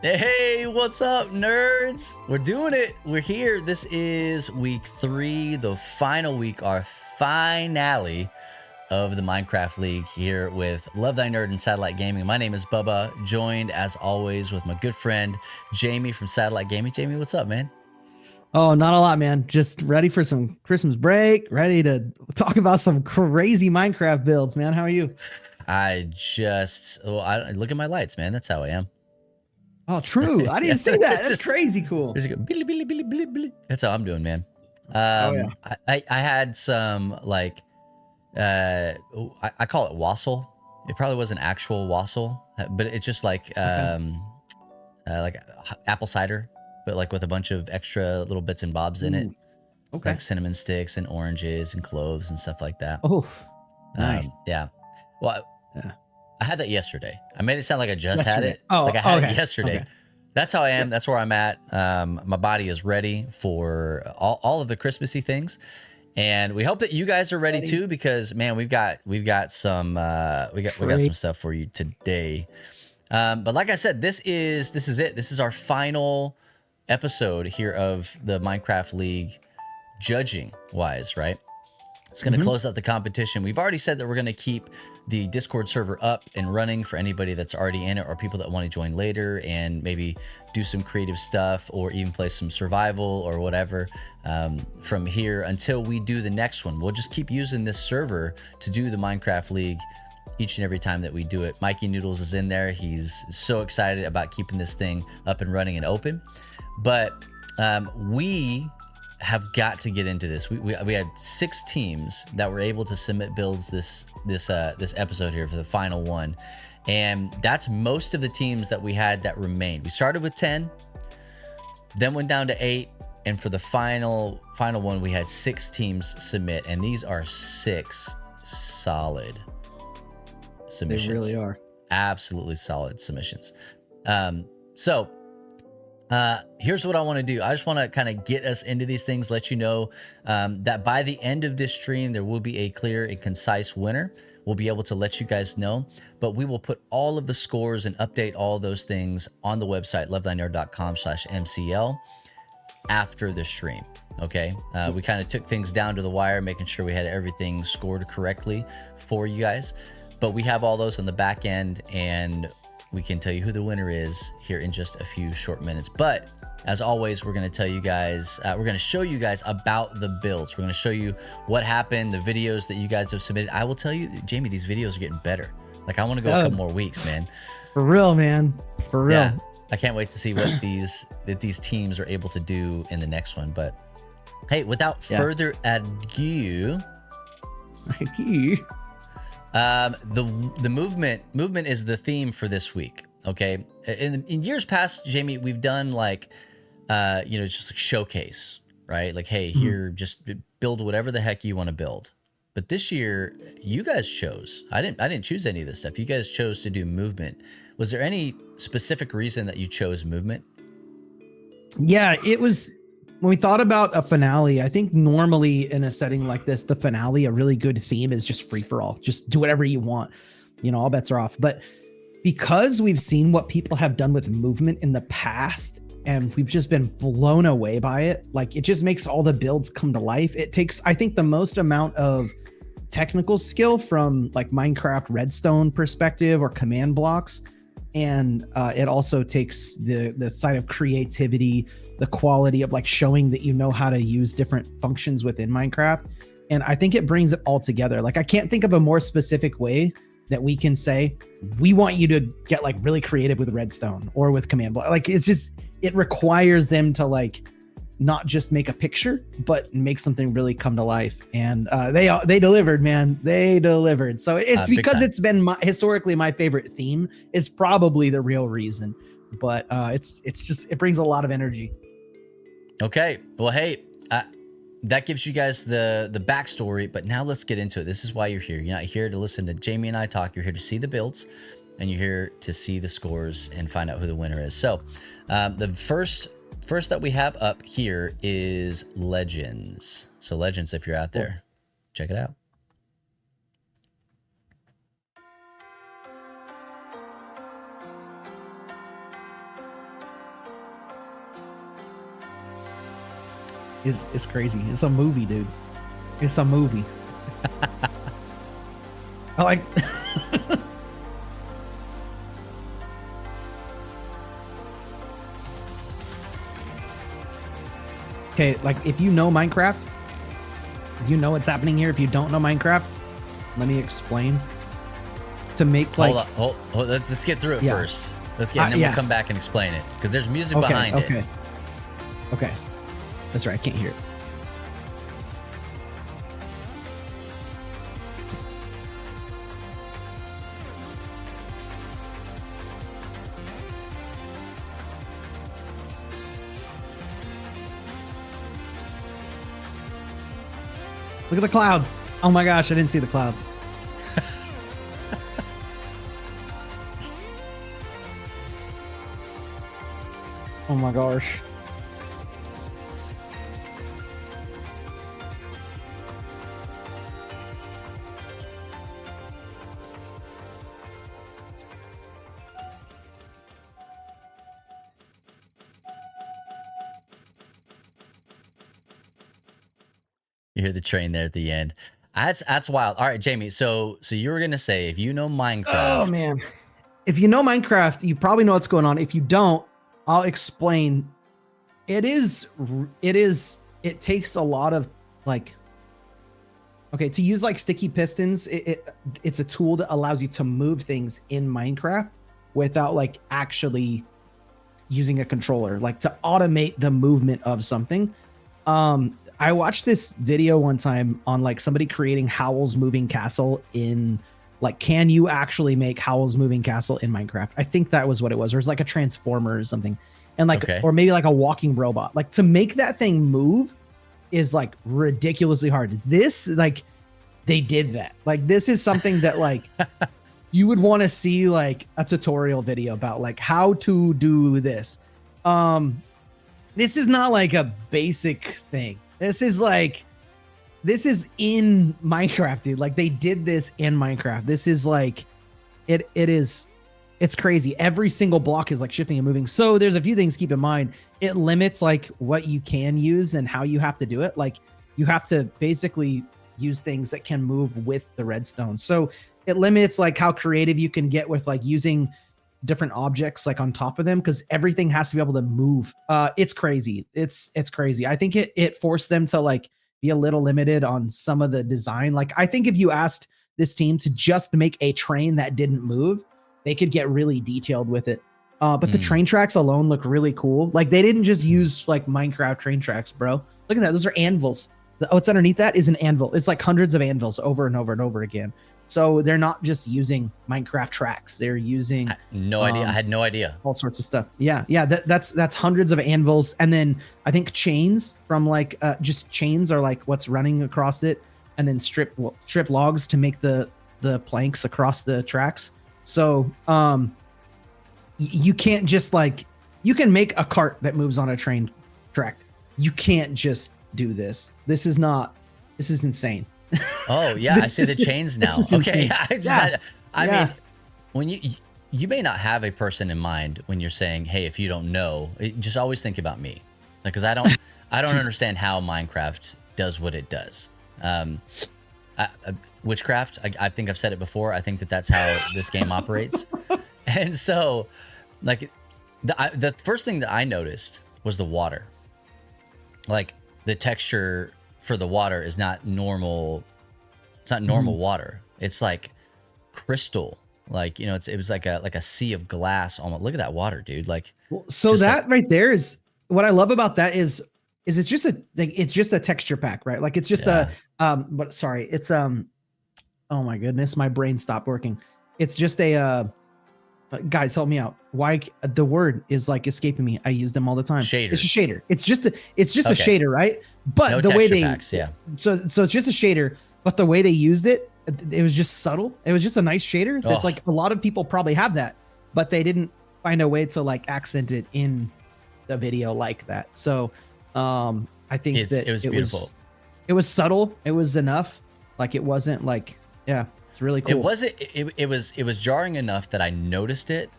Hey, what's up, nerds? We're doing it. We're here. This is week 3, the final week, our finale of the Minecraft League here with Love Thy Nerd and Satellite Gaming. My name is Bubba, joined as always with my good friend Jamie from Satellite Gaming. Jamie, what's up, man? Oh, not a lot, man. Just ready for some Christmas break, ready to talk about some crazy Minecraft builds, man. How are you? I look at my lights, man. That's how I am. Oh, true. I didn't see that. That's crazy cool. That's how I'm doing, man. I had some I call it wassail. It probably wasn't actual wassail, but it's just like apple cider, but like with a bunch of extra little bits and bobs in it. Okay. Like cinnamon sticks and oranges and cloves and stuff like that. Oh, nice. Yeah. Well, yeah. I had that yesterday. I made it sound like I just had it. Oh, like I had it yesterday. Okay. That's how I am. That's where I'm at. My body is ready for all of the Christmassy things, and we hope that you guys are ready too. Because man, we've got some stuff for you today. But like I said, this is it. This is our final episode here of the Minecraft League, judging wise, right? It's going to close out the competition. We've already said that we're going to keep the Discord server up and running for anybody that's already in it or people that want to join later and maybe do some creative stuff or even play some survival or whatever from here until we do the next one. We'll just keep using this server to do the Minecraft League each and every time that we do it. Mikey Noodles is in there. He's so excited about keeping this thing up and running and open. But we have got to get into this. We had 6 teams that were able to submit builds this episode here for the final one, and that's most of the teams that we had that remained. We started with 10, then went down to 8, and for the final one we had 6 teams submit, and these are 6 solid submissions. They really are absolutely solid submissions. Here's what I want to do. I just want to kind of get us into these things, let you know that by the end of this stream, there will be a clear and concise winner. We'll be able to let you guys know, but we will put all of the scores and update all those things on the website, lovethynerd.com/MCL after the stream. Okay. We kind of took things down to the wire, making sure we had everything scored correctly for you guys, but we have all those on the back end, and we can tell you who the winner is here in just a few short minutes. But as always, we're going to tell you guys, we're going to show you guys about the builds. We're going to show you what happened, the videos that you guys have submitted. I will tell you, Jamie, these videos are getting better. Like, I want to go a couple more weeks, man. For real, man. For real. Yeah, I can't wait to see what these teams are able to do in the next one. But hey, without further ado, the movement is the theme for this week. Okay, in years past, Jamie, we've done like just like showcase, right? Like, hey, here, just build whatever the heck you want to build. But this year, you guys chose. I didn't choose any of this stuff. You guys chose to do movement. Was there any specific reason that you chose movement? Yeah, it was. When we thought about a finale, I think normally in a setting like this, the finale, a really good theme is just free for all. Just do whatever you want. All bets are off. But because we've seen what people have done with movement in the past, and we've just been blown away by it, like it just makes all the builds come to life. It takes, I think, the most amount of technical skill from like Minecraft redstone perspective or command blocks. And it also takes the side of creativity, the quality of like showing that you know how to use different functions within Minecraft. And I think it brings it all together. Like, I can't think of a more specific way that we can say, we want you to get like really creative with redstone or with command block. Like, it's just, it requires them to like not just make a picture, but make something really come to life. And they delivered, man. They delivered. So it's because it's been historically my favorite theme is probably the real reason. But it's just, it brings a lot of energy. Okay. Well, hey, that gives you guys the backstory, but now let's get into it. This is why you're here. You're not here to listen to Jamie and I talk. You're here to see the builds, and you're here to see the scores and find out who the winner is. So the first first that we have up here is Legends. So Legends, if you're out there, check it out. It's crazy. It's a movie, dude. It's a movie. I like. Okay, like if you know Minecraft, you know what's happening here. If you don't know Minecraft, let me explain. To make like, hold on. Let's get through it first. Let's get, and then we'll come back and explain it because there's music behind it. Okay, that's right. I can't hear it. Look at the clouds. Oh my gosh, I didn't see the clouds. Oh my gosh. You hear the train there at the end. That's wild. All right, Jamie. So you were gonna say if you know Minecraft. Oh man, if you know Minecraft, you probably know what's going on. If you don't, I'll explain. It takes a lot of like. Okay, to use like sticky pistons, it's a tool that allows you to move things in Minecraft without like actually using a controller, like to automate the movement of something. I watched this video one time on like somebody creating Howl's Moving Castle in like, can you actually make Howl's Moving Castle in Minecraft? I think that was what it was. Or it's like a transformer or something. And like, or maybe like a walking robot. Like to make that thing move is like ridiculously hard. This, like, they did that. Like, this is something that like you would want to see like a tutorial video about like how to do this. This is not like a basic thing. This is in Minecraft, dude. Like they did this in Minecraft. This is like, it's crazy. Every single block is like shifting and moving. So there's a few things to keep in mind. It limits like what you can use and how you have to do it. Like you have to basically use things that can move with the redstone. So it limits like how creative you can get with like using different objects like on top of them, because everything has to be able to move. It's crazy. It's crazy. I think it forced them to like be a little limited on some of the design. Like I think if you asked this team to just make a train that didn't move, they could get really detailed with it. But the train tracks alone look really cool. Like they didn't just use like Minecraft train tracks, bro. Look at that. Those are anvils. What's underneath that is an anvil. It's like hundreds of anvils over and over and over again. So they're not just using Minecraft tracks. They're using no idea. I had no idea. All sorts of stuff. Yeah. That's hundreds of anvils, and then I think chains from like just chains are like what's running across it, and then strip logs to make the planks across the tracks. So you can't just like, you can make a cart that moves on a train track. You can't just do this. This is insane. Oh yeah, I see the chains now. Okay, I mean, when you may not have a person in mind when you're saying, "Hey, if you don't know, just always think about me," because I don't understand how Minecraft does what it does. Witchcraft. I think I've said it before. I think that's how this game operates, and so like the first thing that I noticed was the water. Like the texture for the water is not normal. It's not normal water. It's like crystal. Like, you know, it was like a sea of glass almost. Look at that water, dude. Like, so that right there is what I love about that is it's just a texture pack, right? Like it's just it's oh my goodness, my brain stopped working. It's just a guys, help me out. Why the word is like escaping me? I use them all the time. Shaders. It's a shader. It's just a shader, right? But no the way they packs, so it's just a shader, but the way they used it was just subtle. It was just a nice shader. That's like a lot of people probably have that, but they didn't find a way to like accent it in a video like that. So I think that it was beautiful. It was subtle. It was enough. Like it wasn't like, yeah, it's really cool. It was jarring enough that I noticed it,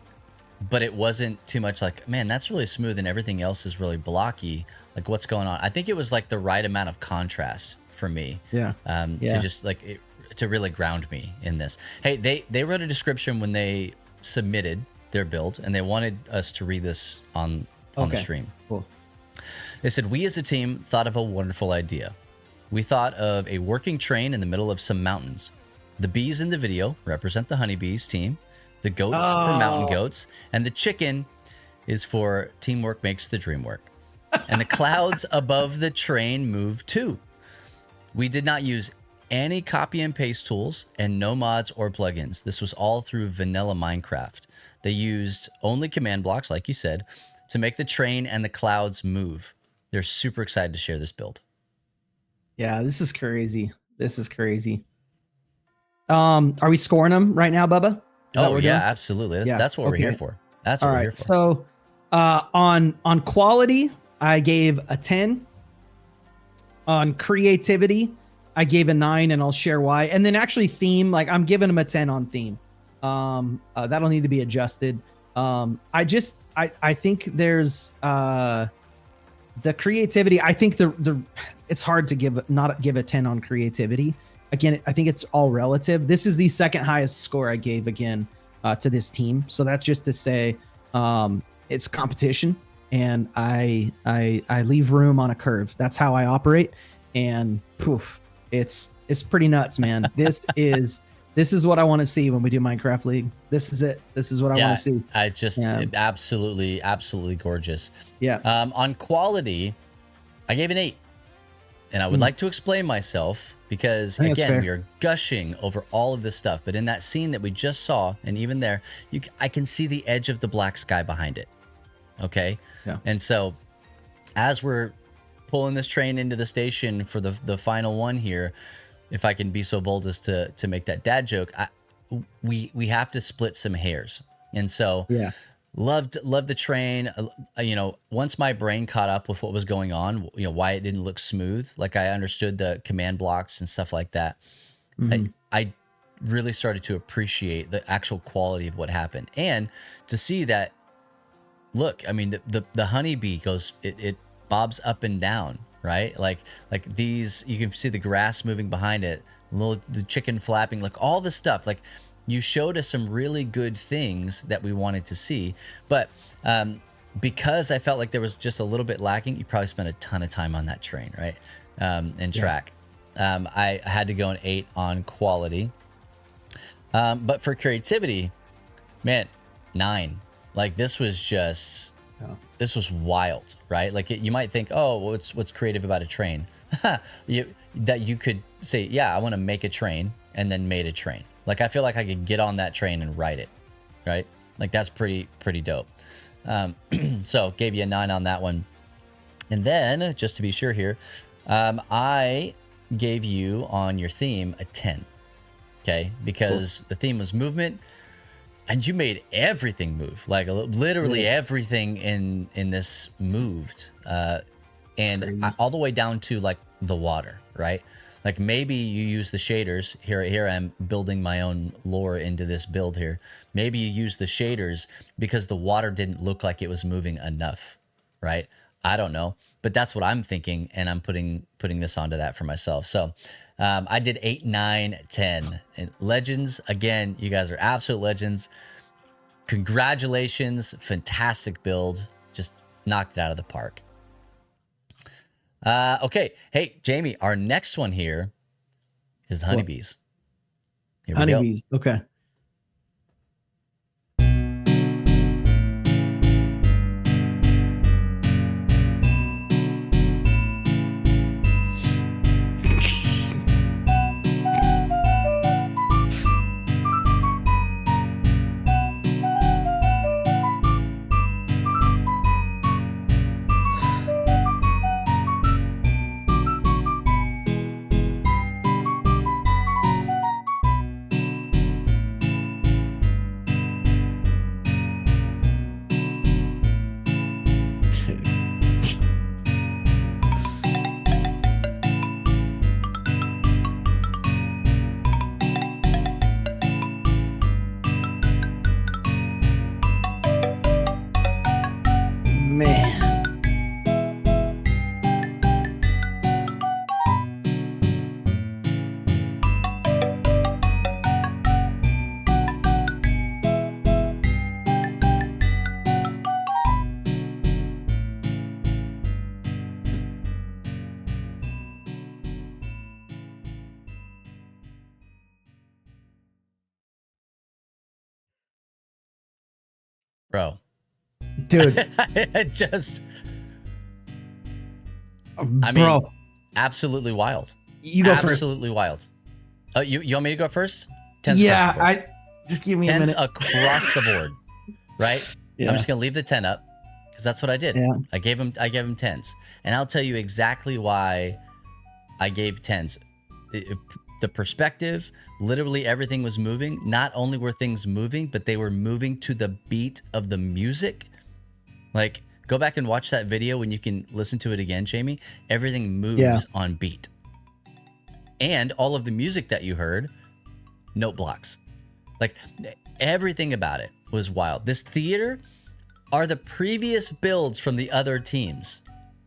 but it wasn't too much like, man, that's really smooth and everything else is really blocky. Like what's going on? I think it was like the right amount of contrast for me. Yeah. To just like to really ground me in this. Hey, they wrote a description when they submitted their build and they wanted us to read this on the stream. Cool. They said, we as a team thought of a wonderful idea. We thought of a working train in the middle of some mountains. The bees in the video represent the honeybees team, the goats for mountain goats, and the chicken is for teamwork makes the dream work. And the clouds above the train move too. We did not use any copy and paste tools and no mods or plugins. This was all through vanilla Minecraft. They used only command blocks, like you said, to make the train and the clouds move. They're super excited to share this build. Yeah, this is crazy. This is crazy. Are we scoring them right now, Bubba? Oh yeah, absolutely. That's what we're here for. That's what we're here for. So on quality, I gave a 10. On creativity, I gave a 9, and I'll share why. And then actually theme, like I'm giving them a 10 on theme. That'll need to be adjusted. I think there's the creativity. I think it's hard to not give a 10 on creativity. Again, I think it's all relative. This is the second highest score I gave again to this team. So that's just to say it's competition, and I leave room on a curve. That's how I operate, and poof, it's pretty nuts, man. This is what I want to see when we do Minecraft League. This is it. This is what I want to see. I just absolutely gorgeous. Yeah. On quality, I gave an 8. And I would like to explain myself because, again, we are gushing over all of this stuff. But in that scene that we just saw, and even there, I can see the edge of the black sky behind it. Okay? Yeah. And so as we're pulling this train into the station for the final one here, if I can be so bold as to make that dad joke, we have to split some hairs. And so loved the train. Once my brain caught up with what was going on, why it didn't look smooth, like I understood the command blocks and stuff like that. Mm-hmm. I really started to appreciate the actual quality of what happened, and to see that, look, I mean, the honeybee goes, it bobs up and down, right? Like these, you can see the grass moving behind it, the chicken flapping, like all the stuff, like you showed us some really good things that we wanted to see. But because I felt like there was just a little bit lacking, you probably spent a ton of time on that train, right? And track. I had to go an 8 on quality. But for creativity, man, 9. Like this was just, this was wild, right? Like you might think, oh, well, what's creative about a train? That you could say, yeah, I want to make a train, and then made a train. Like, I feel like I could get on that train and ride it, right? Like, that's pretty dope. So, gave you a 9 on that one. And then, just to be sure here, I gave you, on your theme, a 10, okay? Because the theme was movement, and you made everything move. Like, literally everything in this moved. And all the way down to, like, the water, right? Like maybe you use the shaders. Here I'm building my own lore into this build here. Maybe you use the shaders because the water didn't look like it was moving enough, right? I don't know, but that's what I'm thinking, and I'm putting this onto that for myself. So I did 8, 9, 10. And legends, again, you guys are absolute legends. Congratulations, fantastic build. Just knocked it out of the park. Okay. Hey, Jamie, our next one here is the honeybees. Here we go. Okay. bro. Dude. It just, I mean, bro, absolutely wild. you go first. Absolutely wild. Oh, you want me to go first? 10s Yeah, across the board. just give me a 10s minute. across the board, right? Yeah. I'm just gonna leave the 10 up because that's what I did. Yeah. I gave him 10s, and I'll tell you exactly why I gave 10s. The perspective, literally everything was moving. Not only were things moving, but they were moving to the beat of the music. Like, go back and watch that video when you can listen to it again, Jamie. Everything moves on beat. And all of the music that you heard, note blocks. Like, everything about it was wild. This theater are the previous builds from the other teams.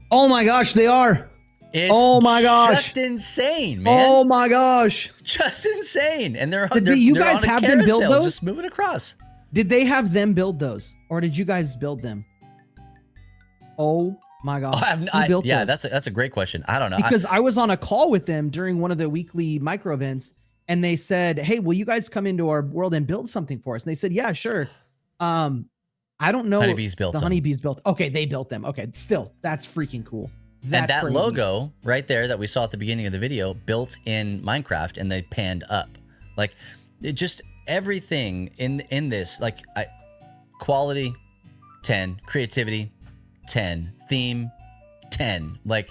Oh my gosh, they are. It's oh my gosh, just insane, man. Oh my gosh, just insane. And they're you guys on a have them build those? Just moving across. Did they have them build those, or did you guys build them? Oh my gosh, who built those? That's a great question. I don't know, because I was on a call with them during one of the weekly micro events, and they said, "Hey, will you guys come into our world and build something for us?" And they said, "Yeah, sure." I don't know. Honeybees built the them. Honeybees built. Okay, they built them. Okay, still, that's freaking cool. That's and that crazy. logo right there that we saw at the beginning of the video, built in Minecraft, and they panned up. Like, it just everything in this, like, quality 10, creativity 10, theme 10. Like,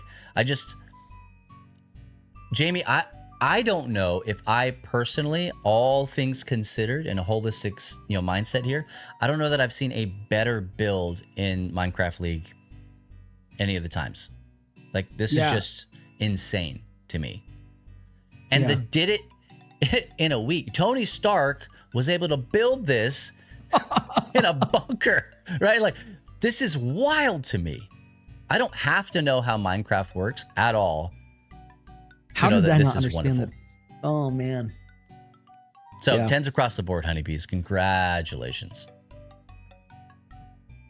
Jamie, I don't know if I personally, all things considered, in a holistic mindset here, I don't know that I've seen a better build in Minecraft League any of the times. Like, this is just insane to me. And they did it in a week. Tony Stark was able to build this in a bunker, right? Like, this is wild to me. I don't have to know how Minecraft works at all to know that this is wonderful. Oh, man. So 10s across the board, Honeybees. Congratulations.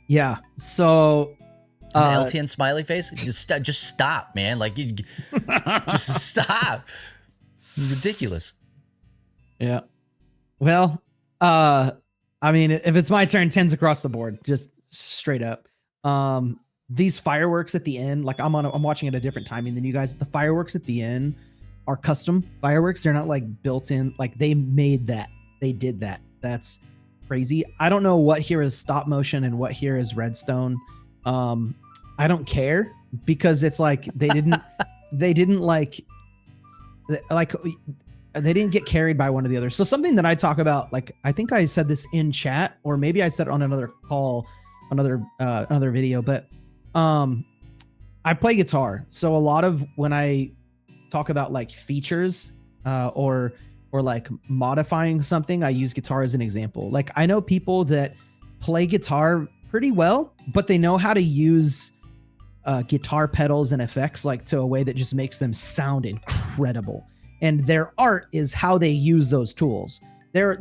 Yeah. So... the LTN smiley face, just stop, man. Like, you just stop. Ridiculous. Yeah. Well, I mean, if it's my turn, 10s across the board, just straight up. These fireworks at the end, like I'm watching at a different timing than you guys. The fireworks at the end are custom fireworks. They're not like built in. Like, they made that. They did that. That's crazy. I don't know what here is stop motion and what here is redstone. I don't care, because it's like they didn't they didn't get carried by one of the others. So something that I talk about, like, I think I said this in chat, or maybe I said it on another call, another video, but I play guitar. So a lot of when I talk about like features or like modifying something, I use guitar as an example. Like, I know people that play guitar pretty well, but they know how to use guitar pedals and effects like to a way that just makes them sound incredible. And their art is how they use those tools. You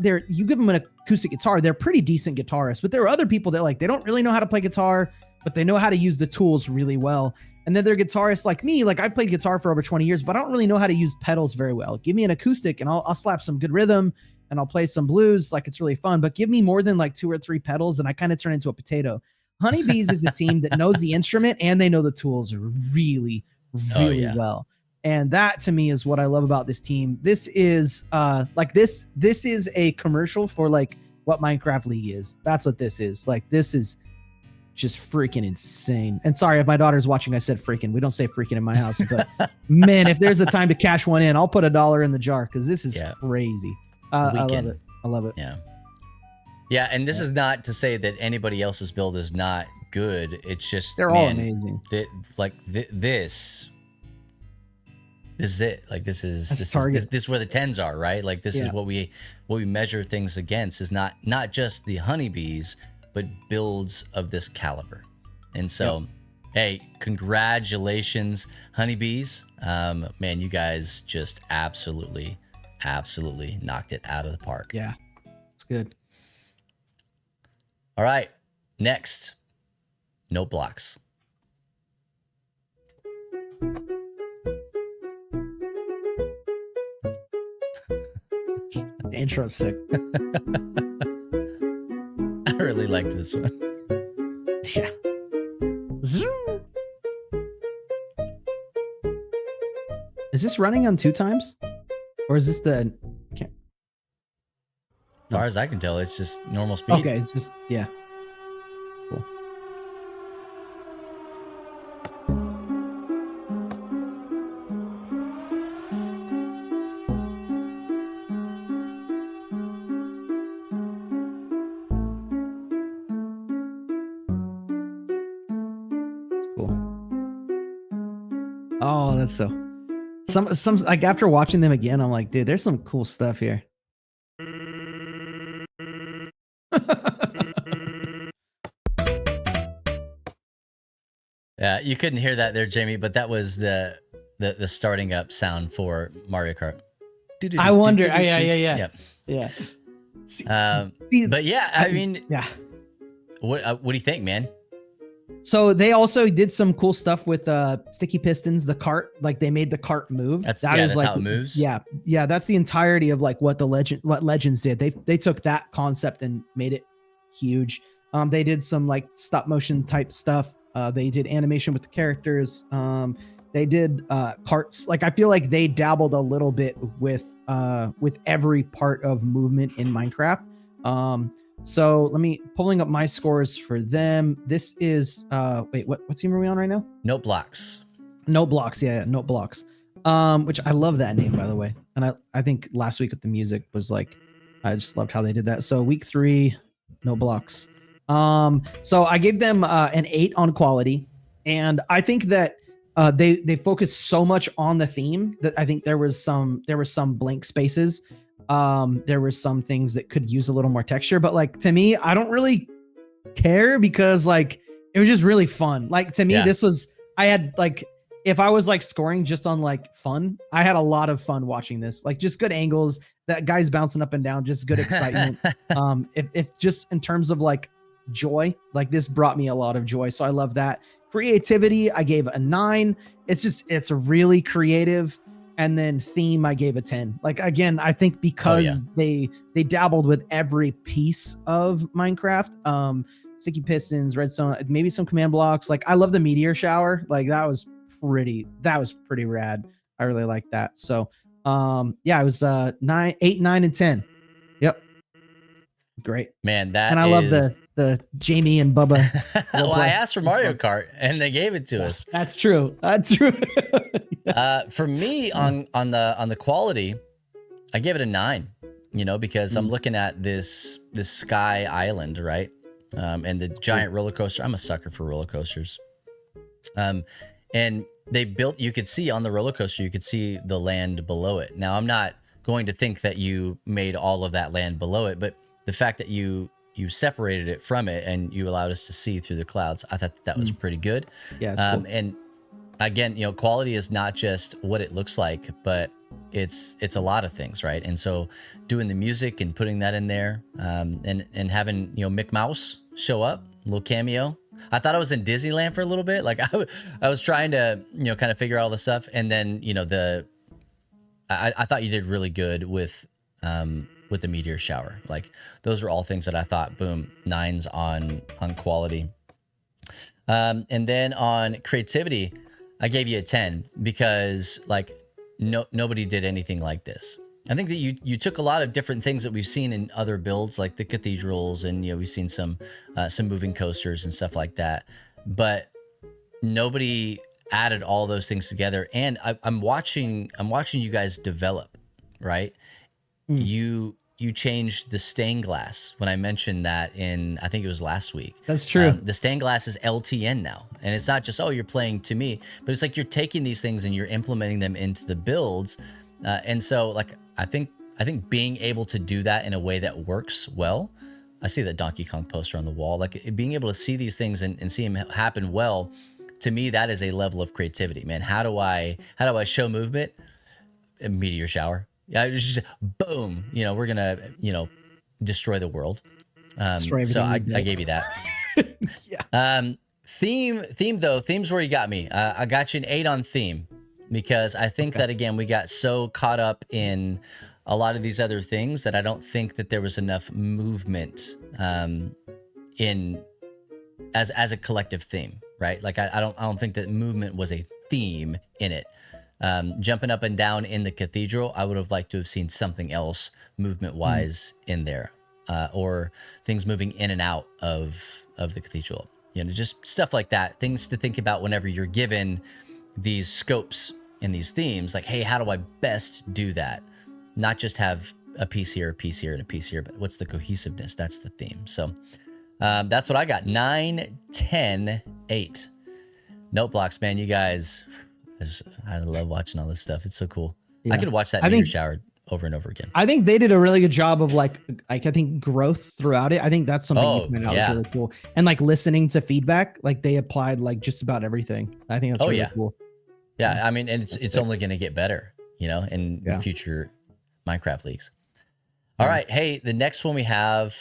give them an acoustic guitar, they're pretty decent guitarists, but there are other people that, like, they don't really know how to play guitar, but they know how to use the tools really well. And then they're guitarists like me. Like, I've played guitar for over 20 years, but I don't really know how to use pedals very well. Give me an acoustic and I'll slap some good rhythm and I'll play some blues. Like, it's really fun, but give me more than like 2 or 3 pedals and I kind of turn into a potato. Honeybees is a team that knows the instrument and they know the tools really, really well. And that to me is what I love about this team. This is this is a commercial for like what Minecraft League is. That's what this is. Like, this is just freaking insane. And sorry if my daughter's watching, I said freaking. We don't say freaking in my house, but man, if there's a time to cash one in, I'll put $1 in the jar because this is crazy. I love it. I love it. Yeah. Yeah, and this is not to say that anybody else's build is not good. It's just they're all amazing. This is it. Like, this is where the 10s are, right? Like, this is what we measure things against, is not just the honeybees, but builds of this caliber. And so, hey, congratulations, honeybees. Man, you guys just absolutely knocked it out of the park. Yeah, it's good. All right, next, note blocks. The intro's sick. I really liked this one. Yeah. Is this running on 2 times? Or is this the... I can't... As far as I can tell, it's just normal speed. Okay, it's just... Yeah. Cool. Oh, that's so... Some like after watching them again, I'm like, dude, there's some cool stuff here. Yeah, you couldn't hear that there, Jamie, but that was the starting up sound for Mario Kart. I wonder. Yeah. But yeah, I mean, yeah. What do you think, man? So they also did some cool stuff with sticky pistons, the cart, like they made the cart move. That's like, how it moves. Yeah, that's the entirety of like what Legends did. They took that concept and made it huge. They did some like stop motion type stuff. They did animation with the characters. They did carts. Like I feel like they dabbled a little bit with every part of movement in Minecraft. So let me pulling up my scores for them. This is wait, what team are we on right now? Note Blocks. Note Blocks, yeah, Note Blocks. Which I love that name, by the way. And I think last week with the music was like, I just loved how they did that. So week 3, Note Blocks. So I gave them an 8 on quality, and I think that they focused so much on the theme that I think there was some blank spaces. There were some things that could use a little more texture, but like to me, I don't really care because like it was just really fun. Like to me, this was, I had like, if I was like scoring just on like fun, I had a lot of fun watching this. Like just good angles, that guy's bouncing up and down, just good excitement. If just in terms of like joy, like this brought me a lot of joy, so I love that. Creativity, I gave a 9. It's really creative. And then theme, I gave a 10. Like again, I think because they dabbled with every piece of Minecraft, sticky pistons, redstone, maybe some command blocks. Like I love the meteor shower. Like that was pretty rad. I really like that. So yeah, it was 8, 9, and 10. Yep. Great. Man, that and I love the Jamie and Bubba. Well, I asked for Mario Kart and they gave it to us. That's true. For me on the quality, I gave it a 9, because I'm looking at this sky island, right? And the giant roller coaster. I'm a sucker for roller coasters. And they built, you could see on the roller coaster, you could see the land below it. Now, I'm not going to think that you made all of that land below it, but the fact that you separated it from it and you allowed us to see through the clouds, I thought that was pretty good. Yeah. Cool. And again, quality is not just what it looks like, but it's a lot of things, right? And so doing the music and putting that in there, and having Mick Mouse show up, a little cameo. I thought I was in Disneyland for a little bit. Like I was trying to kind of figure out all the stuff, and then I thought you did really good with the meteor shower. Like those were all things that I thought, boom, 9s on quality. And then on creativity, I gave you a 10 because like nobody did anything like this. I think that you took a lot of different things that we've seen in other builds, like the cathedrals, and we've seen some moving coasters and stuff like that, but nobody added all those things together. And I'm watching you guys develop, right? You changed the stained glass when I mentioned that in, I think it was last week. That's true. The stained glass is LTN now. And it's not just, you're playing to me, but it's like you're taking these things and you're implementing them into the builds. And so like, I think being able to do that in a way that works well. I see that Donkey Kong poster on the wall, like being able to see these things and see them happen well, to me, that is a level of creativity, man. How do I show movement? A meteor shower. Yeah, it's just boom. We're gonna destroy the world. So I gave you that. Yeah. Theme's where you got me. I got you an 8 on theme because I think that again we got so caught up in a lot of these other things that I don't think that there was enough movement in as a collective theme, right? Like I don't think that movement was a theme in it. Jumping up and down in the cathedral, I would have liked to have seen something else movement wise in there, or things moving in and out of the cathedral. You know, just stuff like that. Things to think about whenever you're given these scopes and these themes. Like, hey, how do I best do that? Not just have a piece here, a piece here, and a piece here, but what's the cohesiveness? That's the theme. So that's what I got. 9, 10, 8. Note blocks, man. You guys, I love watching all this stuff. It's so cool. Yeah. I could watch that meter shower over and over again. I think they did a really good job of like I think growth throughout it. I think that's something you pointed out was really cool. And like listening to feedback, like they applied like just about everything. I think that's really cool. Yeah, I mean, and it's only going to get better, you know, in future Minecraft leagues. All right, hey, the next one we have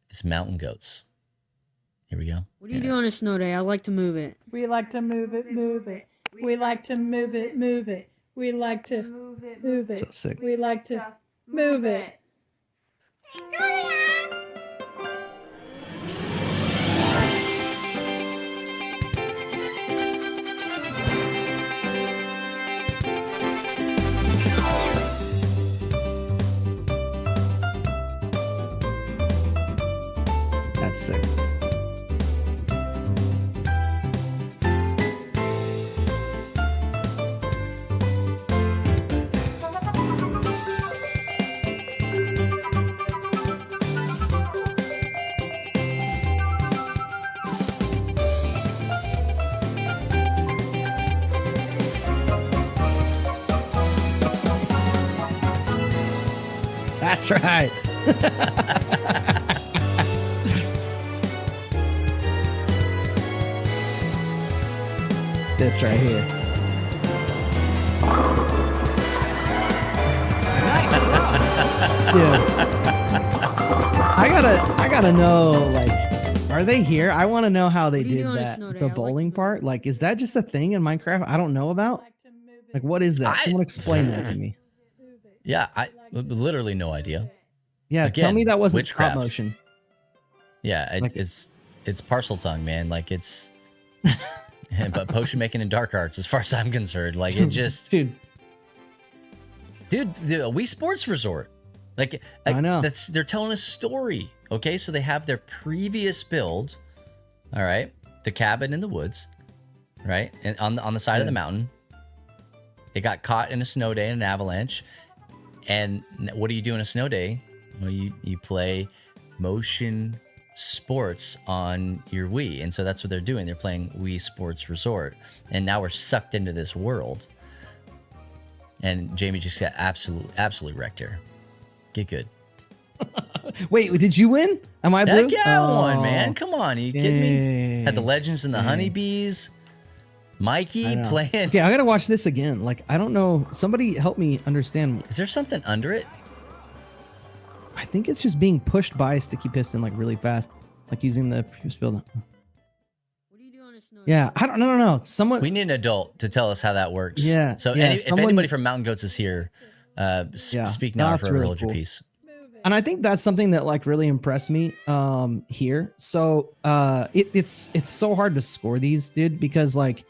is mountain goats. Here we go. What do you do on a snow day? I like to move it. We like to move it, move it. We like to move it, move it. We like to move it. So sick. We like to move it. That's sick. That's right. This right here. Dude, I gotta know, like, are they here? I want to know how they did that. The bowling part, like, is that just a thing in Minecraft I don't know about? Like, what is that? Someone explain that to me. Yeah, I literally no idea. Yeah, again, tell me that wasn't witchcraft. stop motion. Yeah, like, it's parcel tongue, man. Like it's, but potion making and dark arts, as far as I'm concerned, like it just, dude, the Wii Sports Resort, like I know they're telling a story. Okay, so they have their previous build, all right, the cabin in the woods, right, and on the side of the mountain. It got caught in a snow day and an avalanche. And what do you do in a snow day? Well, you play motion sports on your Wii. And so that's what they're doing. They're playing Wii Sports Resort. And now we're sucked into this world. And Jamie just got absolutely wrecked here. Get good. Wait, did you win? Am I blue? Heck yeah, I won, man. Come on. Are you kidding me? Had the legends and the honeybees. Mikey playing. Okay, I gotta watch this again. Like, I don't know. Somebody help me understand. Is there something under it? I think it's just being pushed by a sticky piston like really fast, like using the previous build. What do you do on a snow? Yeah, I don't know. Someone. We need an adult to tell us how that works. Yeah. So if anybody from Mountain Goats is here, speak now or forever really hold your peace. And I think that's something that like really impressed me here. So it's so hard to score these, dude, because like.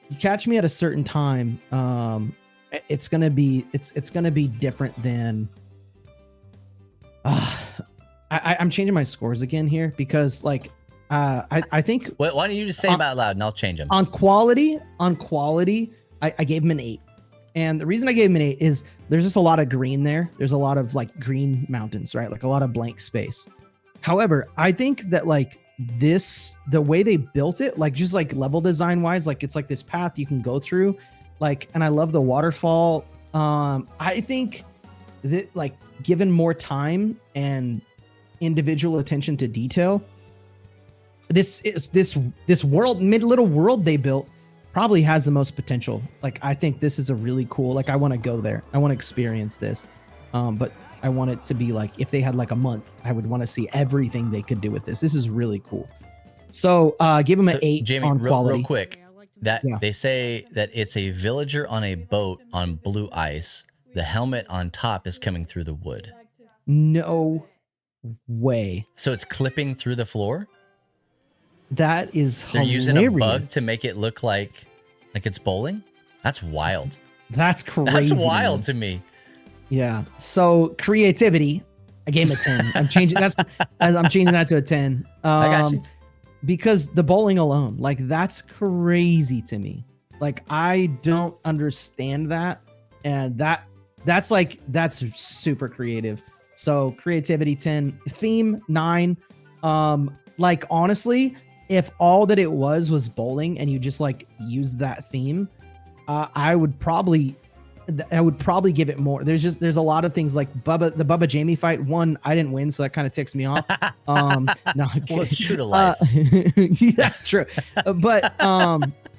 You catch me at a certain time, it's gonna be different than. I'm changing my scores again here because like I think. Why don't you just say them out loud and I'll change them. On quality, I gave him an 8, and the reason I gave him an 8 is there's just a lot of green there. There's a lot of like green mountains, right? Like a lot of blank space. However, I think that like. The way they built it, like just like level design wise, like it's like this path you can go through, like, and I love the waterfall. I think that like given more time and individual attention to detail, this world, little world they built probably has the most potential. Like I think this is a really cool, like I want to go there. I want to experience this. But I want it to be like, if they had like a month, I would want to see everything they could do with this. This is really cool. So give them an 8 Jamie, on quality. Real quick, they say that it's a villager on a boat on blue ice. The helmet on top is coming through the wood. No way. So it's clipping through the floor? That is They're hilarious. using a bug to make it look like it's bowling. That's wild. That's crazy. That's wild to me. Yeah. So creativity, I gave him a 10. I'm changing that to a 10. I got you. Because the bowling alone, like that's crazy to me. Like I don't understand that. And that's super creative. So creativity 10, theme 9. Like honestly, if all that it was bowling and you just like use that theme, I would probably give it more. There's a lot of things like the Bubba Jamie fight. One, I didn't win, so that kind of ticks me off. No, Well, it's true to life. Yeah, true. But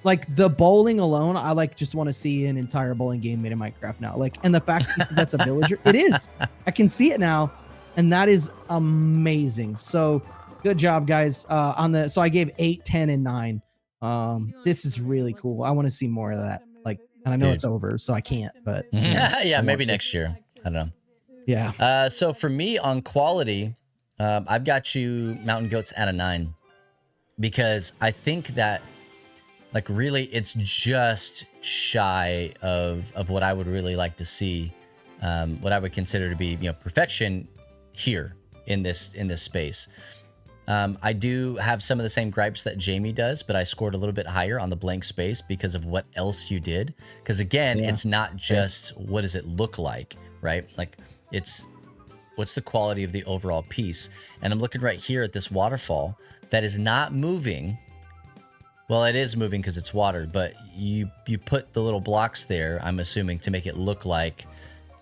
like the bowling alone, I like just want to see an entire bowling game made in Minecraft now. Like, and the fact that that's a villager, it is. I can see it now, and that is amazing. So good job, guys. So I gave 8, 10, and 9. This is really cool. I want to see more of that. Like, and I know it's over, so I can't. But yeah, maybe next year. I don't know. Yeah. So for me on quality, I've got you Mountain Goats out of 9 because I think that like really it's just shy of what I would really like to see, what I would consider to be perfection here in this space. I do have some of the same gripes that Jamie does, but I scored a little bit higher on the blank space because of what else you did. Because again, it's not just what does it look like, right? Like it's what's the quality of the overall piece. And I'm looking right here at this waterfall that is not moving. Well, it is moving because it's water, but you put the little blocks there, I'm assuming, to make it look like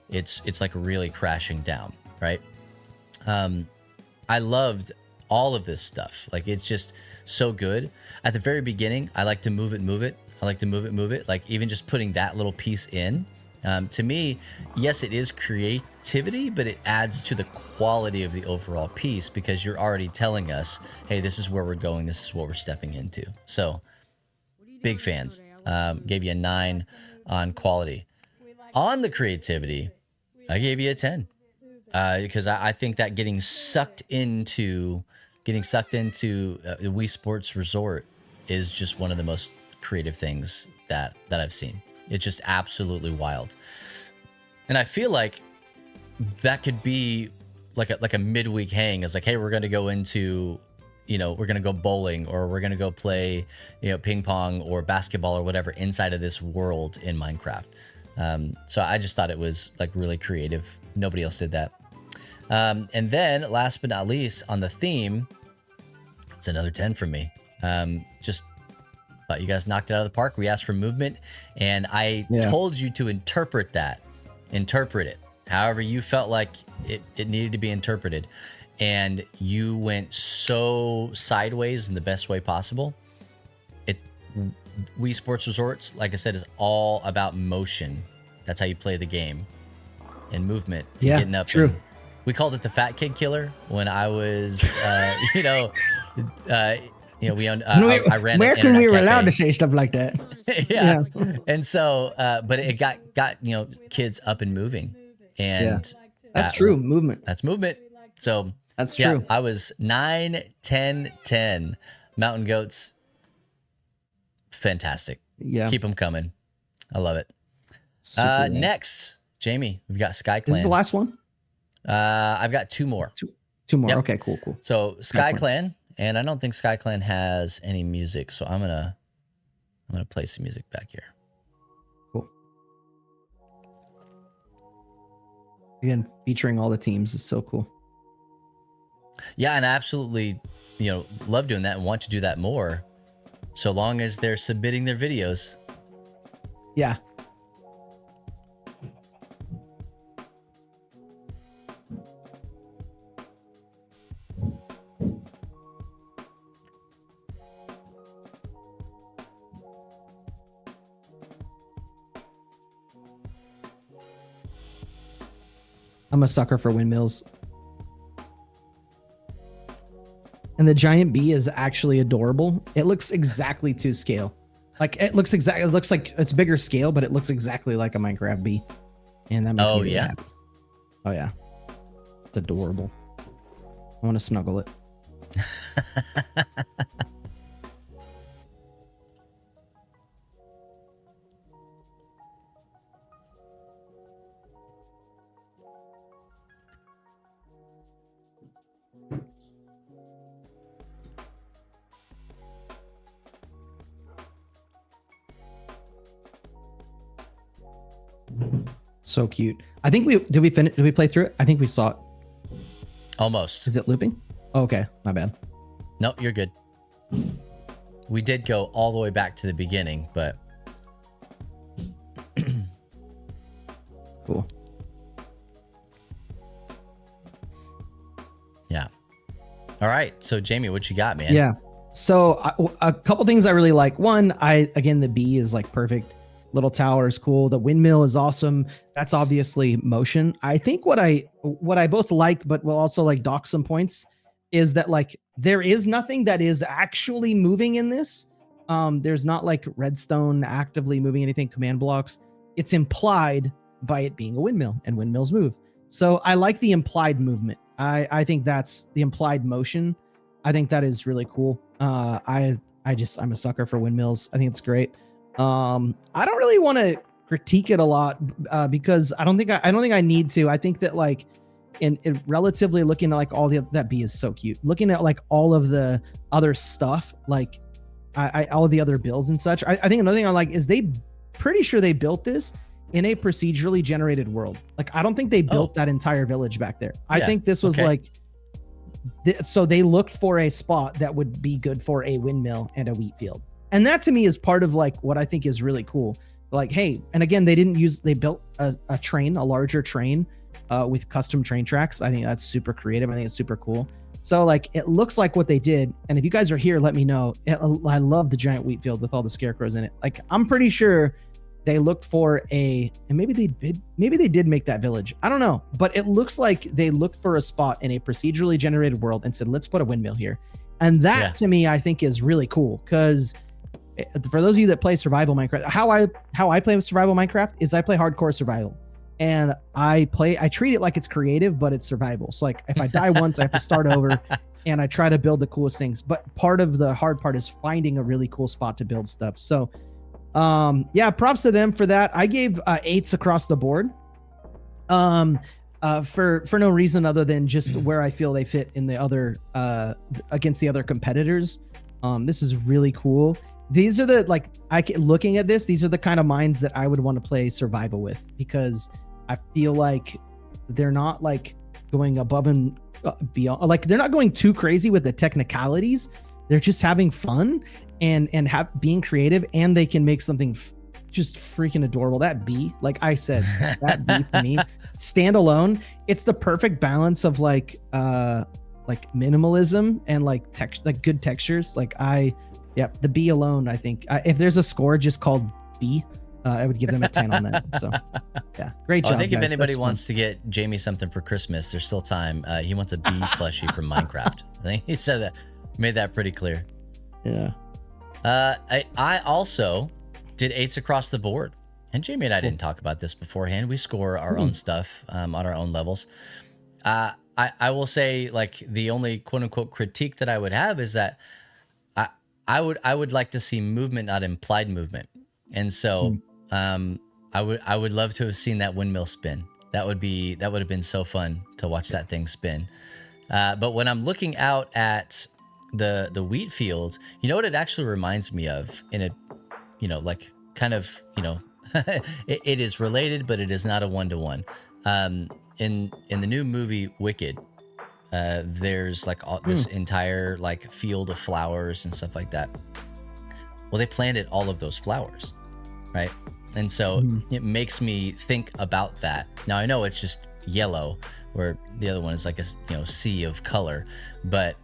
it's like really crashing down, right? I loved all of this stuff. Like it's just so good. At the very beginning, I like to move it. I like to move it. Like even just putting that little piece in, to me, yes, it is creativity, but it adds to the quality of the overall piece because you're already telling us, hey, this is where we're going. This is what we're stepping into. So big fans. Gave you a 9 on quality. On the creativity, I gave you a 10 because I think that getting sucked into the Wii Sports Resort is just one of the most creative things that I've seen. It's just absolutely wild. And I feel like that could be like a midweek hang is like, hey, we're going to go into, we're going to go bowling or we're going to go play, ping pong or basketball or whatever inside of this world in Minecraft. So I just thought it was like really creative. Nobody else did that. And then last but not least on the theme, it's another 10 from me. Just thought you guys knocked it out of the park. We asked for movement and I told you to interpret it however you felt like it needed to be interpreted. And you went so sideways in the best way possible. Wii Sports Resorts, like I said, is all about motion. That's how you play the game and movement. Yeah, getting up. True. We called it the Fat Kid Killer when I was, we owned. I ran. Where can we were allowed to say stuff like that? yeah. And so, but it got kids up and moving, and that's true. Movement. That's movement. So that's true. I was 9, 10, 10. Mountain Goats. Fantastic. Yeah. Keep them coming. I love it. Super, next, Jamie, we've got Sky Clan. This is the last one? I've got 2 more. Two more. Yep. Okay, cool. So Sky Clan, and I don't think Sky Clan has any music, so I'm gonna play some music back here. Cool. Again, featuring all the teams is so cool. Yeah, and I absolutely, love doing that and want to do that more, so long as they're submitting their videos. Yeah. I'm a sucker for windmills. And the giant bee is actually adorable. It looks exactly to scale. Like it looks like it's bigger scale, but it looks exactly like a Minecraft bee. And that makes me really happy. Oh yeah. It's adorable. I want to snuggle it. So cute. I think did we finish? Did we play through it? I think we saw it. Almost. Is it looping? Oh, okay, my bad. Nope, you're good. We did go all the way back to the beginning, but Cool. yeah. All right. So Jamie, what you got, man? Yeah. So a couple things I really like. One, again, the bee is like perfect. Little tower is cool. The windmill is awesome. That's obviously motion. I think what I both like, but will also like dock some points, is that like there is nothing that is actually moving in this. There's not like redstone actively moving anything, command blocks. It's implied by it being a windmill, and windmills move. So I like the implied movement. I think that's the implied motion. I think that is really cool. I'm a sucker for windmills. I think it's great. I don't really want to critique it a lot because I don't think I need to. I think that like in relatively looking at like all that bee is so cute. Looking at like all of the other stuff, like all of the other builds and such. I think another thing I like is pretty sure they built this in a procedurally generated world. Like I don't think they built that entire village back there. I think this was like so they looked for a spot that would be good for a windmill and a wheat field. And that to me is part of like what I think is really cool. Like, hey, and again, they built a train, a larger train with custom train tracks. I think that's super creative. I think it's super cool. So like, it looks like what they did. And if you guys are here, let me know. I love the giant wheat field with all the scarecrows in it. Like, I'm pretty sure they looked for and maybe they did make that village. I don't know, but it looks like they looked for a spot in a procedurally generated world and said, let's put a windmill here. And that to me, I think is really cool because for those of you that play survival Minecraft, how I play survival Minecraft is I play hardcore survival, and I treat it like it's creative, but it's survival. So like if I die once, I have to start over, and I try to build the coolest things. But part of the hard part is finding a really cool spot to build stuff. So yeah, props to them for that. I gave 8s across the board. For no reason other than just where I feel they fit in the other against the other competitors. This is really cool. These are the looking at this, these are the kind of minds that I would want to play survival with, because I feel like they're not like going above and beyond, like they're not going too crazy with the technicalities. They're just having fun and being creative, and they can make something just freaking adorable. That bee, like I said, that bee for me, standalone, it's the perfect balance of like minimalism and like good textures. The bee alone, I think if there's a score just called bee, I would give them a 10 on that. So yeah, great job. I think guys. if anybody That's wants fun. to get Jamie something for Christmas, there's still time. He wants a bee plushie from Minecraft. I think he said that, made that pretty clear. Yeah. I also did 8s across the board, and Jamie and I didn't talk about this beforehand. We score our own stuff on our own levels. I will say, like, the only quote unquote critique that I would have is that I would like to see movement, not implied movement. And so I would love to have seen that windmill spin. That would have been so fun to watch that thing spin. But when I'm looking out at the wheat field, you know what it actually reminds me of, in a, like kind of, it is related, but it is not a one-to-one. In the new movie Wicked, there's like this entire like field of flowers and stuff like that. Well, they planted all of those flowers, right? And so it makes me think about that. Now I know it's just yellow, where the other one is like a sea of color, but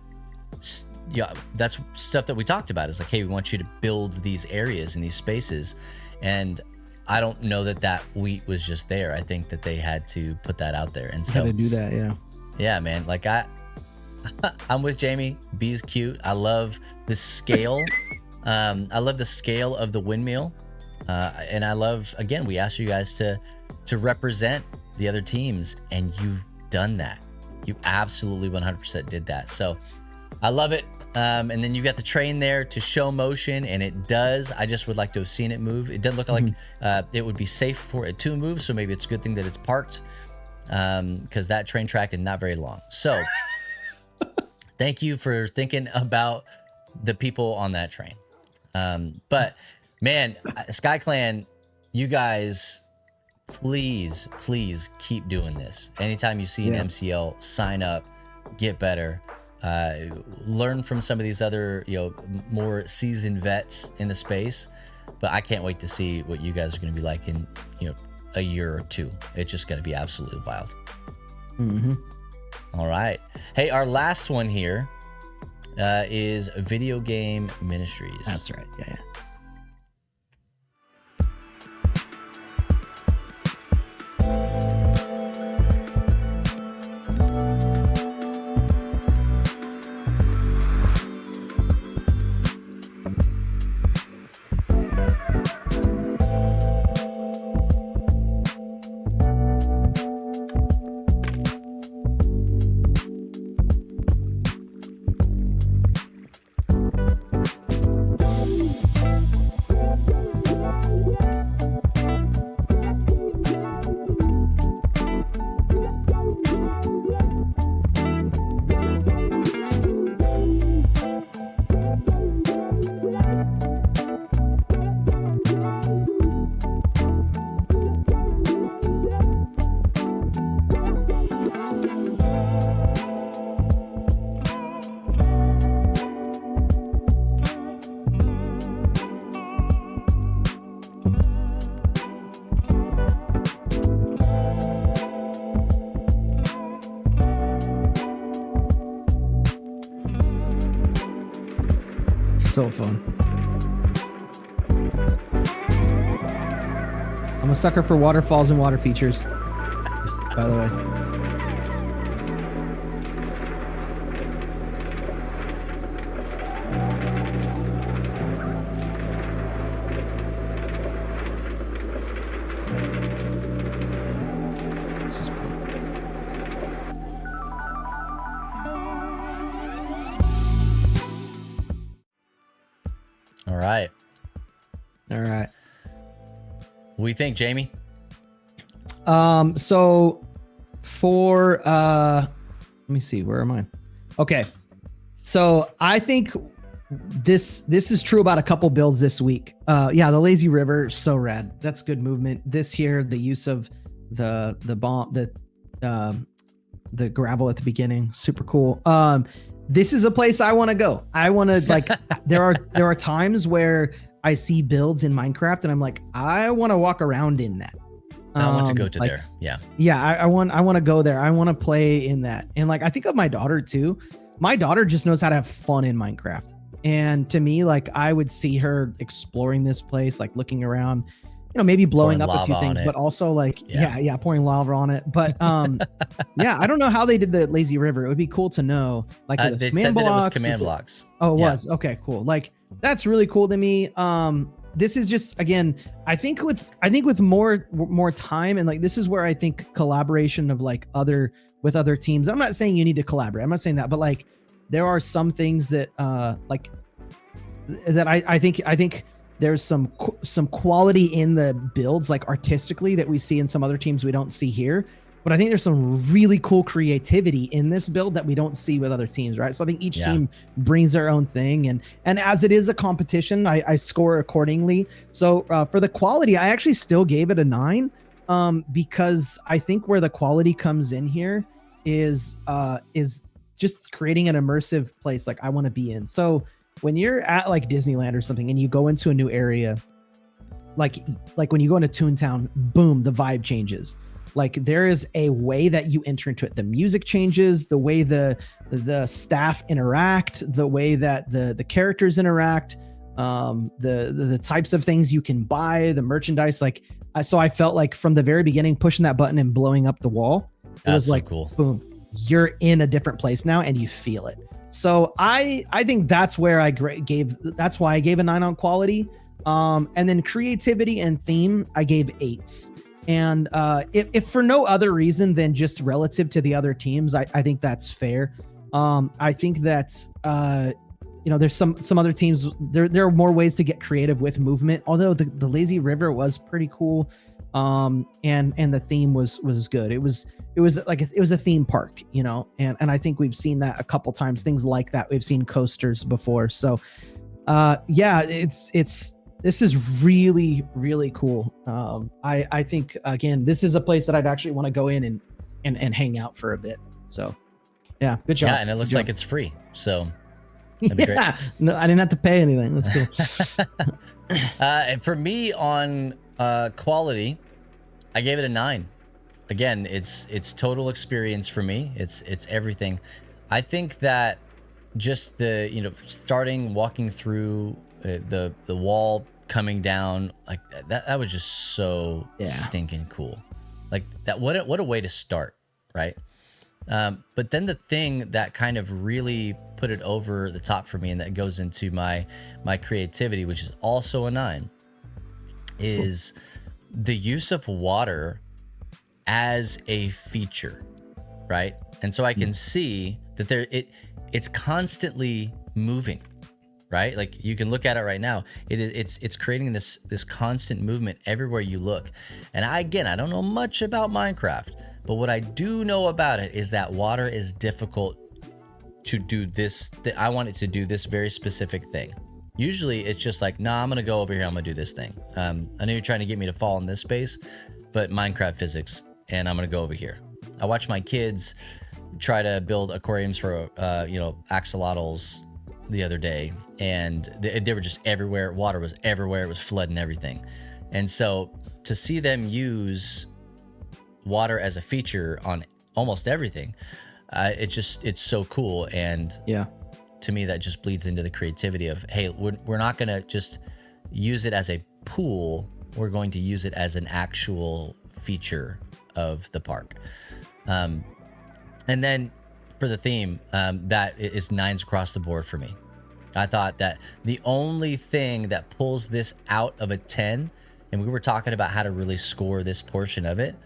yeah, that's stuff that we talked about. Is like, hey, we want you to build these areas and these spaces, and I don't know that wheat was just there. I think that they had to put that out there, and so had to do that. yeah, man. Like I'm with Jamie. Bee's cute. I love the scale. I love the scale of the windmill, and I love, again, we asked you guys to represent the other teams, and you've done that. You absolutely 100% did that. So I love it. And then you've got the train there to show motion, and it does. I just would like to have seen it move. It doesn't look like it would be safe for it to move, so maybe it's a good thing that it's parked, because that train track is not very long. So thank you for thinking about the people on that train. But man, Sky Clan, you guys please keep doing this. Anytime you see an MCL, sign up, get better, learn from some of these other, more seasoned vets in the space. But I can't wait to see what you guys are going to be like in, a year or two. It's just going to be absolutely wild. Mm-hmm. All right. Hey, our last one here is Video Game Ministries. That's right. Yeah. So fun. I'm a sucker for waterfalls and water features, just by the way. This is fun. All right. All right. What do you think, Jamie? So for let me see, where am I? Okay. So I think this is true about a couple builds this week. Yeah, the Lazy River, so rad. That's good movement. This here, the use of the bomb, the gravel at the beginning, super cool. This is a place I want to go. I want to like there are times where I see builds in Minecraft and I'm like, I want to walk around in that. I want to go to there. Yeah. Yeah, I want to go there. I want to play in that. And like I think of my daughter too. My daughter just knows how to have fun in Minecraft. And to me, like I would see her exploring this place, like looking around, maybe blowing up a few things, but also like, yeah, pouring lava on it. But yeah, I don't know how they did the Lazy River. It would be cool to know. Like they said that it was command blocks. Oh, it was. Okay, cool. Like that's really cool to me. This is just, again, I think with more time, and like this is where I think collaboration of like with other teams. I'm not saying you need to collaborate. I'm not saying that, but like there are some things that like that I think there's some quality in the builds, like artistically, that we see in some other teams we don't see here. But I think there's some really cool creativity in this build that we don't see with other teams, right? So I think each team brings their own thing, and as it is a competition, I score accordingly. So for the quality, I actually still gave it a 9, because I think where the quality comes in here is just creating an immersive place like I want to be in. So when you're at like Disneyland or something and you go into a new area, like when you go into Toontown, boom, the vibe changes. Like there is a way that you enter into it. The music changes, the way the staff interact, the way that the characters interact, the types of things you can buy, the merchandise. Like, so I felt like from the very beginning, pushing that button and blowing up the wall, it was like, cool. Boom, you're in a different place now and you feel it. So I think that's where that's why I gave a 9 on quality. And then creativity and theme, I gave 8s. And if for no other reason than just relative to the other teams, I think that's fair. I think that there's some other teams, there are more ways to get creative with movement, although the Lazy River was pretty cool. And the theme was good. It was a theme park, and I think we've seen that a couple times, things like that. We've seen coasters before. So yeah, it's this is really, really cool. I think again, this is a place that I'd actually want to go in and hang out for a bit. So yeah, good job. Yeah, and it looks like it's free. So that'd be great. Yeah, no, I didn't have to pay anything. That's cool. And for me on quality, I gave it a 9. Again, it's total experience for me. It's everything. I think that just the starting walking through the wall coming down like that was just so stinking cool. Like that what a way to start, right? But then the thing that kind of really put it over the top for me, and that goes into my creativity, which is also a 9, is the use of water as a feature, right? And so I can see that it's constantly moving, right? Like you can look at it right now. It's creating this constant movement everywhere you look. And I don't know much about Minecraft, but what I do know about it is that water is difficult to do this. I want it to do this very specific thing. Usually it's just like, nah, I'm gonna go over here, I'm gonna do this thing. I know you're trying to get me to fall in this space, but Minecraft physics, and I'm gonna go over here. I watch my kids try to build aquariums for axolotls the other day, and they were just everywhere. Water was everywhere. It was flooding everything. And so to see them use water as a feature on almost everything, it's so cool. And to me, that just bleeds into the creativity of, hey, we're not gonna just use it as a pool. We're going to use it as an actual feature of the park. And then for the theme, that is 9s across the board for me. I thought that the only thing that pulls this out of a 10, and we were talking about how to really score this portion of it,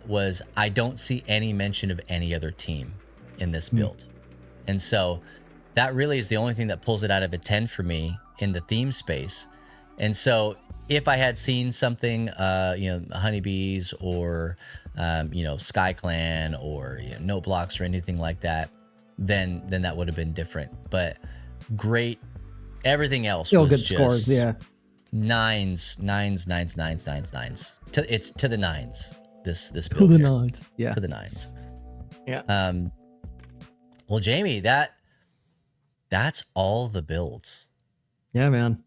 was I don't see any mention of any other team in this build. And so that really is the only thing that pulls it out of a 10 for me in the theme space. And so if I had seen something, honeybees or, Sky Clan or no blocks or anything like that, then that would have been different. But great. Everything else still was good just scores. Yeah. 9s. It's to the 9s. This build To the here. 9s. Yeah. To the 9s. Yeah. Well, Jamie, that's all the builds. Yeah, man.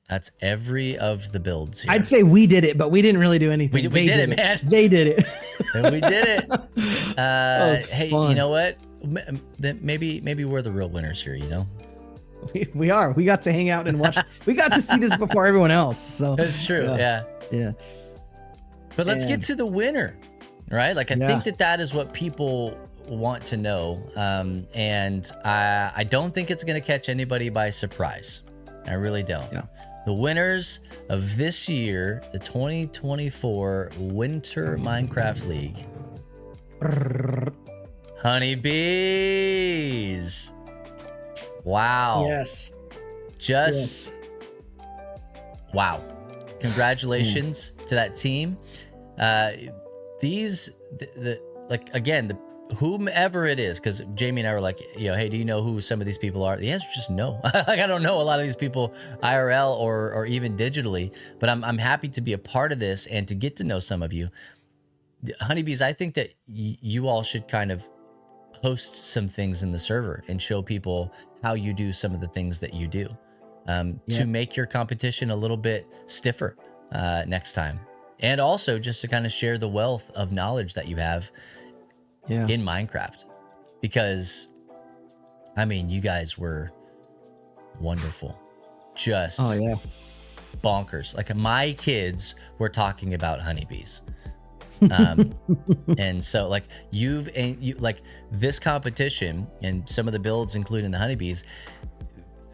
That's every of the builds here. I'd say we did it, but we didn't really do anything. We did it, man. They did it. And we did it. Hey, fun. you know what? Maybe we're the real winners here, We are. We got to hang out and watch. We got to see this before everyone else. So That's true. Yeah. But let's get And- to the winner, right? Like, I think that is what people want to know. And I don't think it's going to catch anybody by surprise. I really don't. Yeah. The winners of this year, the 2024 Winter Minecraft League. Honeybees. Wow. Yes. Just wow. Congratulations to that team. Whomever it is, because Jamie and I were like, hey, do you know who some of these people are? The answer is just no. Like, I don't know a lot of these people IRL or even digitally, but I'm happy to be a part of this and to get to know some of you. Honeybees, I think that you all should kind of host some things in the server and show people how you do some of the things that you do, to make your competition a little bit stiffer next time. And also just to kind of share the wealth of knowledge that you have in Minecraft, because you guys were wonderful, just bonkers. Like, my kids were talking about honeybees. And so like this competition and some of the builds, including the honeybees,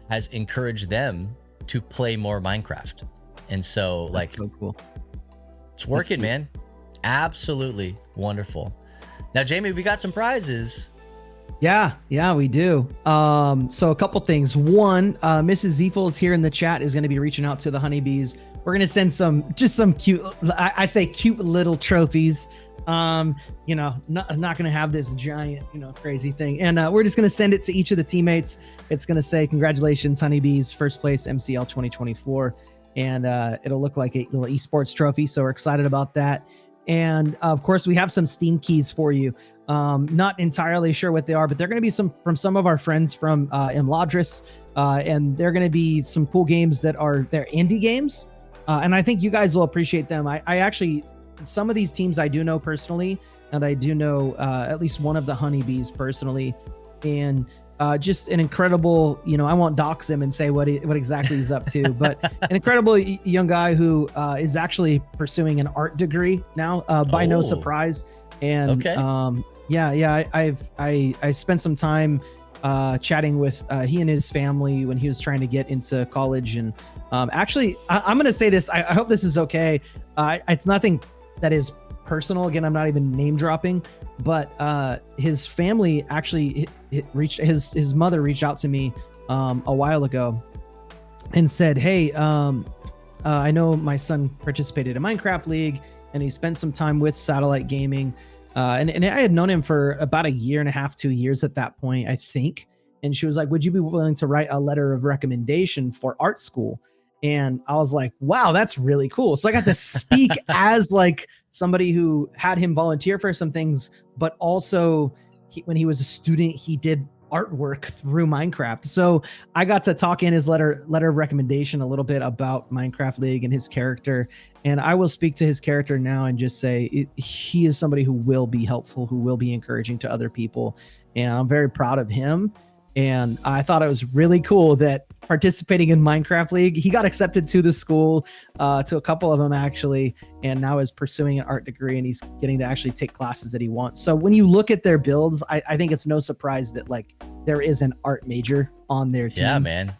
has encouraged them to play more Minecraft. And so That's so cool. It's working, man. Absolutely wonderful. Now, Jamie, we got some prizes. Yeah, we do. So a couple things. One, Mrs. Zefel here in the chat is going to be reaching out to the honeybees. We're going to send some cute, I say cute little trophies. Not going to have this giant, crazy thing. And we're just going to send it to each of the teammates. It's going to say, congratulations, honeybees, first place MCL 2024. and it'll look like a little esports trophy. So we're excited about that. And of course, we have some Steam keys for you. Not entirely sure what they are, but they're going to be from some of our friends from Imladris, and they're going to be some cool games they're indie games, and I think you guys will appreciate them. I actually, some of these teams I do know personally, and I do know at least one of the honeybees personally, and just an incredible, I won't dox him and say what exactly he's up to, but an incredible young guy who is actually pursuing an art degree now, by no surprise. And Okay. I spent some time chatting with he and his family when he was trying to get into college. And actually, I'm going to say this. I hope this is okay. It's nothing that is personal. Again, I'm not even name dropping, but his family actually his mother reached out to me a while ago and said, hey, I know my son participated in Minecraft League and he spent some time with Satellite Gaming. And I had known him for about 1.5 years, 2 years at that point, I think. And she was like, would you be willing to write a letter of recommendation for art school? And I was like, wow, that's really cool. So I got to speak as like somebody who had him volunteer for some things, but also when he was a student, he did artwork through Minecraft. So I got to talk in his letter of recommendation a little bit about Minecraft League and his character. And I will speak to his character now and just say he is somebody who will be helpful, who will be encouraging to other people. And I'm very proud of him. And I thought it was really cool that participating in Minecraft League, he got accepted to the school, to a couple of them actually, and now is pursuing an art degree and he's getting to actually take classes that he wants. So when you look at their builds, I think it's no surprise that like there is an art major on their team. Yeah, man.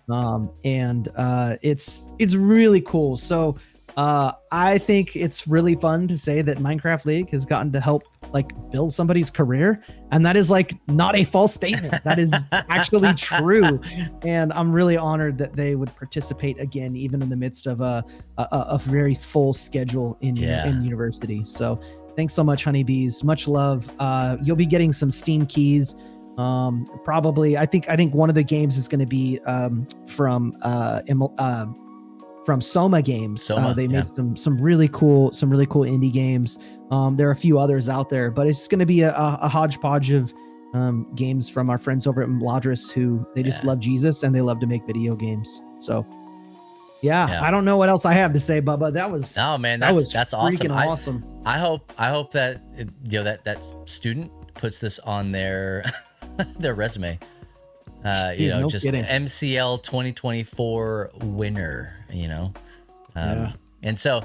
It's really cool. So I think it's really fun to say that Minecraft League has gotten to help like build somebody's career, and that is like not a false statement. That is actually true, and I'm really honored that they would participate again, even in the midst of a very full schedule in university. So thanks so much, honeybees. Much love. You'll be getting some Steam keys. Probably, I think one of the games is going to be from Soma Games. They made some really cool indie games. There are a few others out there, but it's going to be a hodgepodge of games from our friends over at Mladris who they just love Jesus and they love to make video games. So yeah, I don't know what else I have to say, Bubba. That was that's awesome. Awesome. I hope that that student puts this on their their resume. Dude, just kidding. MCL 2024 winner, and so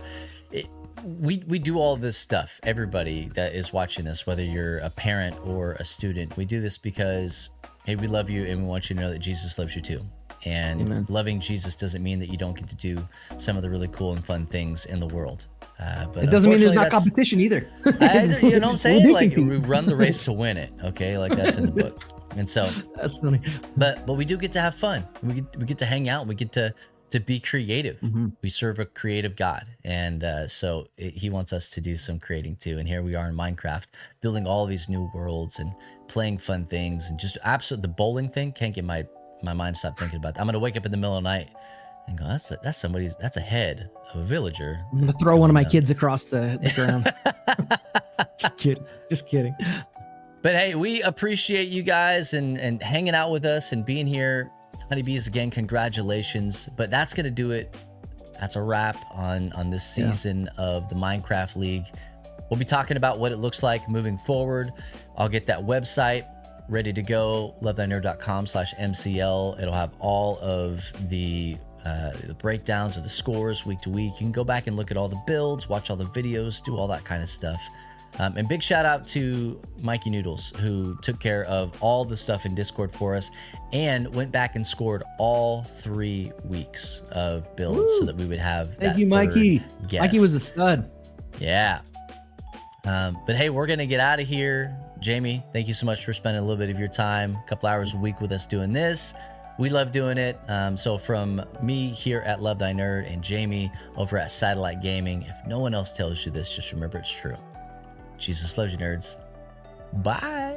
we do all this stuff. Everybody that is watching this, whether you're a parent or a student, we do this because, hey, we love you and we want you to know that Jesus loves you too. And Amen. Loving Jesus doesn't mean that you don't get to do some of the really cool and fun things in the world. But it doesn't mean there's not competition either. You know what I'm saying? Like we run the race to win it. Okay, like that's in the book. And so that's funny. But we do get to have fun. We get to hang out. We get to be creative. Mm-hmm. We serve a creative God, and so He wants us to do some creating too. And here we are in Minecraft, building all these new worlds and playing fun things, and just absolutely the bowling thing can't get my mind to stop thinking about that. I'm gonna wake up in the middle of the night and go, that's a head of a villager. I'm gonna throw one of my kids across the ground. Just kidding. But hey, we appreciate you guys and hanging out with us and being here. Honeybees, again, congratulations. But that's going to do it. That's a wrap on this season of the Minecraft League. We'll be talking about what it looks like moving forward. I'll get that website ready to go, lovethynerd.com/MCL. It'll have all of the breakdowns of the scores week to week. You can go back and look at all the builds, watch all the videos, do all that kind of stuff. And big shout out to Mikey Noodles, who took care of all the stuff in Discord for us and went back and scored all 3 weeks of builds so that we would have Thank you, Mikey. Guest. Mikey was a stud. Yeah. But hey, we're going to get out of here. Jamie, thank you so much for spending a little bit of your time, a couple hours a week with us doing this. We love doing it. So from me here at Love Thy Nerd and Jamie over at Satellite Gaming, if no one else tells you this, just remember it's true. Jesus loves you, nerds. Bye.